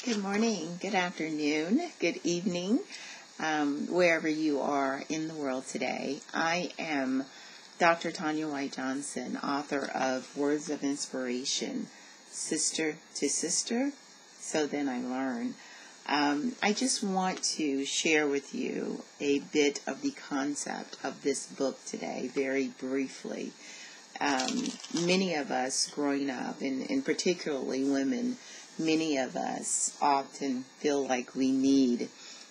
Good morning, good afternoon, good evening, wherever you are in the world today. I am Dr. Tanya White Johnson, author of Words of Inspiration, Sister to Sister, So Then I Learn. I just want to share with you a bit of the concept of this book today, very briefly. Many of us growing up, and particularly women, many of us often feel like we need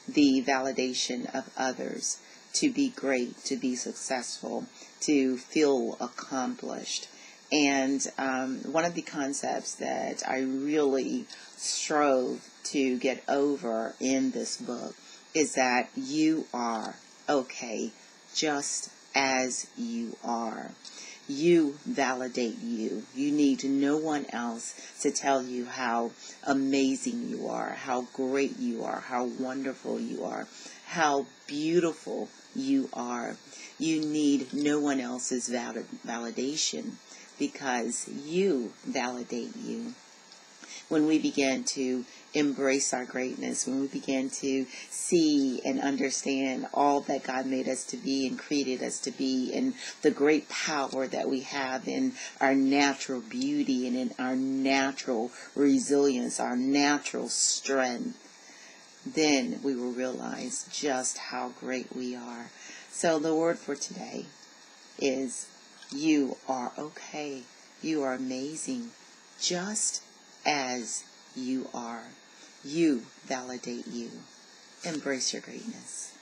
the validation of others to be great, to be successful, to feel accomplished. And one of the concepts that I really strove to get over in this book is that you are okay just as you are. You validate you. You need no one else to tell you how amazing you are, how great you are, how wonderful you are, how beautiful you are. You need no one else's validation because you validate you. When we begin to embrace our greatness, when we begin to see and understand all that God made us to be and created us to be, and the great power that we have in our natural beauty and in our natural resilience, our natural strength, then we will realize just how great we are. So the word for today is you are okay. You are amazing. Just as you are. You validate you. Embrace your greatness.